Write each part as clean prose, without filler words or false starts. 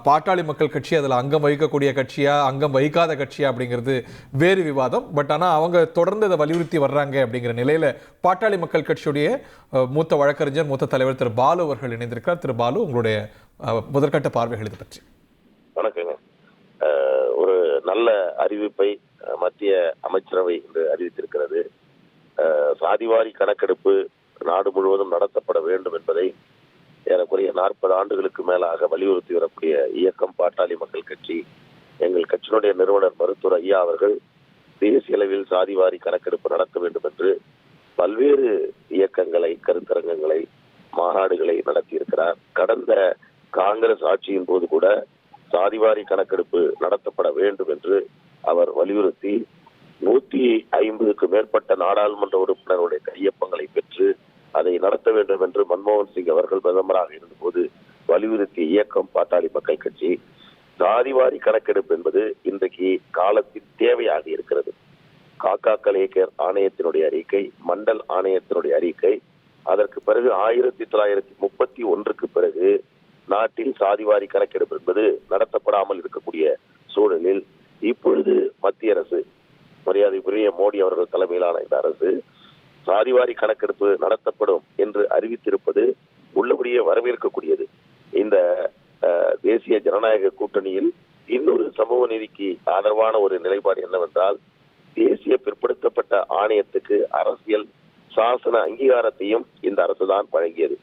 பாட்டாளி மக்கள் கட்சி அதில் அங்கம் வகிக்கக்கூடிய கட்சியா அங்கம் வகிக்காத கட்சியா அப்படிங்கிறது வேறு விவாதம். பட் ஆனால் அவங்க தொடர்ந்து அதை வலியுறுத்தி வர்றாங்க அப்படிங்கிற நிலையில் பாட்டாளி மக்கள் கட்சியுடைய மூத்த வழக்கறிஞர் மூத்த தலைவர் திரு பாலு அவர்கள் இணைந்திருக்கிறார். திரு பாலு, உங்களுடைய முதற்கட்ட பார்வைகள் இது பற்றி. வணக்கங்க. ஒரு நல்ல அறிவிப்பை மத்திய அமைச்சரவை இன்று அறிவித்திருக்கிறது. சாதிவாரி கணக்கெடுப்பு நாடு முழுவதும் நடத்தப்பட வேண்டும் என்பதை ஏறக்குறைய 40 ஆண்டுகளுக்கு மேலாக வலியுறுத்தி வரக்கூடிய இயக்கம் பாட்டாளி மக்கள் கட்சி. எங்கள் கட்சியினுடைய நிறுவனர் மருத்துவர் ஐயா அவர்கள் தேசிய அளவில் சாதிவாரி கணக்கெடுப்பு நடத்த வேண்டும் என்று பல்வேறு இயக்கங்களை, கருத்தரங்கங்களை, மாநாடுகளை நடத்தியிருக்கிறார். கடந்த காங்கிரஸ் ஆட்சியின் போது கூட சாதிவாரி கணக்கெடுப்பு நடத்தப்பட வேண்டும் என்று அவர் வலியுறுத்தி 150க்கு மேற்பட்ட நாடாளுமன்ற உறுப்பினர்களுடைய கையொப்பங்களை பெற்று அதை நடத்த வேண்டும் என்று மன்மோகன் சிங் அவர்கள் பிரதமராக இருந்தபோது வலியுறுத்திய இயக்கம் பாட்டாளி மக்கள் கட்சி. சாதிவாரி கணக்கெடுப்பு என்பது இன்றைக்கு காலத்தின் தேவையாக இருக்கிறது. காக்கா கலேகர் ஆணையத்தினுடைய அறிக்கை, மண்டல் ஆணையத்தினுடைய அறிக்கை, அதற்கு பிறகு 1931க்கு பிறகு நாட்டில் சாதிவாரி கணக்கெடுப்பு என்பது நடத்தப்படாமல் இருக்கக்கூடிய சூழலில் இப்பொழுது மத்திய அரசு, மரியாதைக்குரிய மோடி அவர்கள் தலைமையிலான இந்த அரசு சாதிவாரி கணக்கெடுப்பு நடத்தப்படும் என்று அறிவித்திருப்பது உள்ளபடியே வரவேற்கக்கூடியது. இந்த தேசிய ஜனநாயக கூட்டணியில் இன்னொரு சமூக நீதிக்கு ஆதரவான ஒரு நிலைப்பாடு என்னவென்றால், தேசிய பிற்படுத்தப்பட்ட ஆணையத்துக்கு அரசியல் சாசன அங்கீகாரத்தையும் இந்த அரசுதான் வழங்கியது.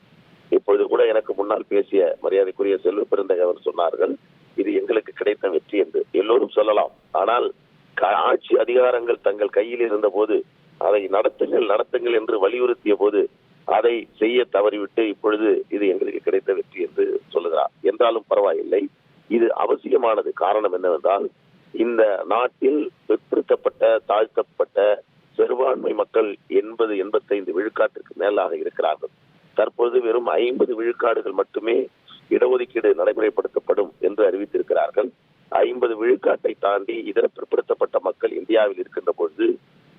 இப்பொழுது கூட எனக்கு முன்னால் பேசிய மரியாதைக்குரிய செல்வ பெருந்தகை அவர் சொன்னார்கள், இது எங்களுக்கு கிடைத்த வெற்றி என்று. எல்லோரும் சொல்லலாம். ஆனால் ஆட்சி அதிகாரங்கள் தங்கள் கையில் இருந்த போது அதை நடத்துங்கள் என்று வலியுறுத்திய போது அதை செய்ய தவறிவிட்டு இப்பொழுது இது எங்களுக்கு கிடைத்த வெற்றி என்று சொல்லுகிறார். என்றாலும் பரவாயில்லை, இது அவசியமானது. காரணம் என்னவென்றால், இந்த நாட்டில் பிற்படுத்தப்பட்ட, தாழ்த்தப்பட்ட சிறுபான்மை மக்கள் 80-85 விழுக்காட்டிற்கு மேலாக இருக்கிறார்கள். தற்போது வெறும் 50 விழுக்காடுகள் மட்டுமே இடஒதுக்கீடு நடைமுறைப்படுத்தப்படும் என்று அறிவித்திருக்கிறார்கள். 50 விழுக்காட்டை தாண்டி இதர பிற்படுத்தப்பட்ட மக்கள் இந்தியாவில் இருக்கின்ற பொழுது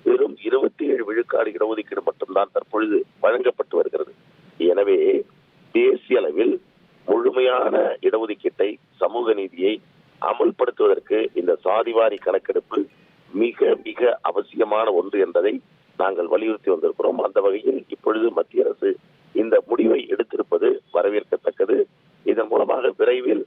வெறும் 27 விழுக்காடு இடஒதுக்கீடு மட்டும்தான் தற்பொழுது வழங்கப்பட்டு வருகிறது. எனவே தேசிய அளவில் முழுமையான இடஒதுக்கீட்டை, சமூக நீதியை அமல்படுத்துவதற்கு இந்த சாதிவாரி கணக்கெடுப்பு மிக மிக அவசியமான ஒன்று என்பதை நாங்கள் வலியுறுத்தி வந்திருக்கிறோம். அந்த வகையில் இப்பொழுது மத்திய அரசு இந்த முடிவை எடுத்திருப்பது வரவேற்கத்தக்கது. இதன் மூலமாக விரைவில்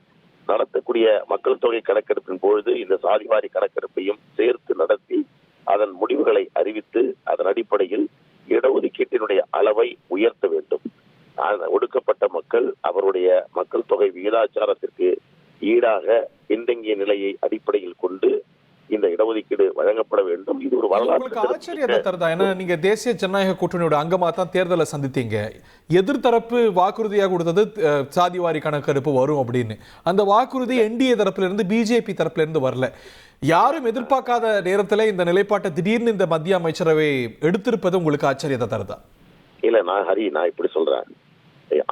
நடத்தக்கூடிய மக்கள் தொகை கணக்கெடுப்பின் பொழுது இந்த சாதிவாரி கணக்கெடுப்பையும் சேர்த்து நடத்தி அதன் முடிவுகளை அறிவித்து அதன் அடிப்படையில் இடஒதுக்கீட்டினுடைய அளவை உயர்த்த வேண்டும். ஒடுக்கப்பட்ட மக்கள் அவருடைய மக்கள் தொகை விகிதாச்சாரத்திற்கு ஈடாக பின்தங்கிய நிலையை அடிப்படையில் கொண்டு இந்த இடஒதுக்கீடு வழங்கப்பட வேண்டும். இது ஒரு வரலாற்று ஆச்சரியத்தை தருதா? ஏன்னா நீங்க தேசிய ஜனநாயக கூட்டணியோட அங்கமா தான் தேர்தலை சந்தித்தீங்க. எதிர்த்தரப்பு வாக்குறுதியாக கொடுத்தது சாதிவாரி கணக்கெடுப்பு வரும் அப்படின்னு. அந்த வாக்குறுதி என்டிஏ தரப்புல இருந்து, பிஜேபி தரப்புல இருந்து வரல. யாரும் எதிர்பார்க்காத நேரத்தில் இந்த நிலைப்பாட்டை திடீர்னு இந்த மத்திய அமைச்சரவை எடுத்திருப்பது உங்களுக்கு ஆச்சரியத்தை தருதா? இல்ல, நான் இப்படி சொல்றேன்,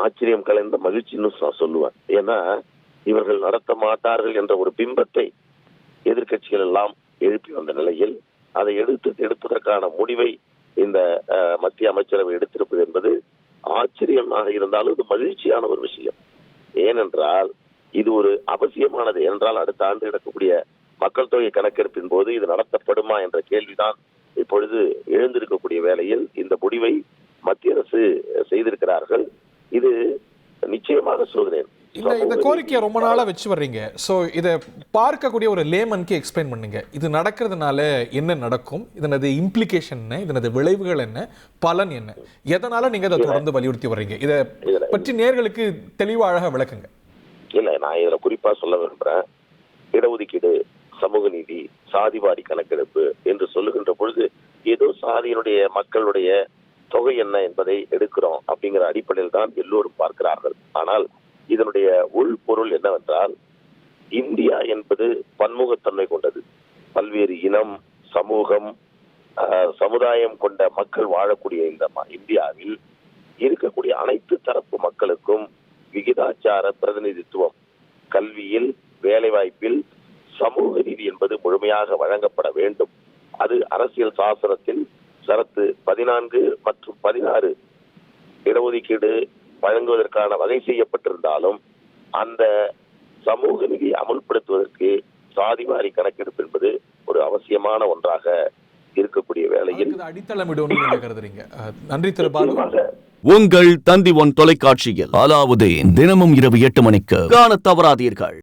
ஆச்சரியம் கலந்த மகிழ்ச்சின்னு சொல்லுவேன். ஏன்னா இவர்கள் நடத்த மாட்டார்கள் என்ற ஒரு பிம்பத்தை எதிர்கட்சிகள் எல்லாம் எழுப்பி வந்த நிலையில் அதை எடுப்பதற்கான முடிவை இந்த மத்திய அமைச்சரவை எடுத்திருப்பது என்பது ஆச்சரியமாக இருந்தாலும் இது மகிழ்ச்சியான ஒரு விஷயம். ஏனென்றால் இது ஒரு அவசியமானது. என்றால் அடுத்த ஆண்டு நடக்கக்கூடிய மக்கள் தொகை கணக்கெடுப்பின் போது இது நடத்தப்படுமா என்ற கேள்விதான் இப்பொழுது எழுந்திருக்கக்கூடிய வேளையில் இந்த முடிவை மத்திய அரசு செய்திருக்கிறார்கள். இது நிச்சயமாக சொல்கிறேன், இந்த கோரிக்கையை ரொம்ப நாளா வச்சு வர்றீங்க. ஸோ இதை பார்க்கக்கூடிய ஒரு லேமனுக்கு எக்ஸ்பிளைன் பண்ணுங்க. இது நடக்கிறதுனால என்ன நடக்கும், இதனது இம்ப்ளிகேஷன் என்ன, இதனது விளைவுகள் என்ன, பலன் என்ன, எதனால நீங்க இதை தொடர்ந்து வலியுறுத்தி வர்றீங்க? இதை பற்றி நேர்களுக்கு தெளிவாக அழகாக விளக்குங்க. இல்ல, நான் இதுல குறிப்பா சொல்ல விரும்புறேன். இடஒதுக்கீடு, சமூக நீதி, சாதிவாரி கணக்கெடுப்பு என்று சொல்லுகின்ற பொழுது ஏதோ சாதியினுடைய மக்களுடைய தொகை என்ன என்பதை எடுக்கிறோம் அப்படிங்கிற அடிப்படையில் தான் எல்லோரும் பார்க்கிறார்கள். ஆனால் இதனுடைய உள்பொருள் என்னவென்றால், இந்தியா என்பது பன்முகத்தன்மை கொண்டது. பல்வேறு இனம், சமூகம், சமுதாயம் கொண்ட மக்கள் வாழக்கூடிய இந்த இந்தியாவில் இருக்கக்கூடிய அனைத்து தரப்பு மக்களுக்கும் விகிதாச்சார பிரதிநிதித்துவம், கல்வியில், வேலைவாய்ப்பில் சமூக நீதி என்பது முழுமையாக வழங்கப்பட வேண்டும். அது அரசியல் சாசனத்தில் சரத்து 14 மற்றும் 16 இடஒதுக்கீடு வழங்குவதற்கான வகை செய்யப்பட்டிருந்தாலும் அந்த சமூக நீதியை அமுல்படுத்துவதற்கு சாதிவாரி கணக்கெடுப்பு என்பது ஒரு அவசியமான ஒன்றாக இருக்கக்கூடிய வேளையில் அடித்தளமிடும் நீங்க கருதுறீங்க. நன்றி திரு பாலு. உங்கள் தந்தி ஒன் தொலைக்காட்சியில் அலாவுதீன் தினமும் இரவு 8 மணிக்கு காணத் தவறாதீர்கள்.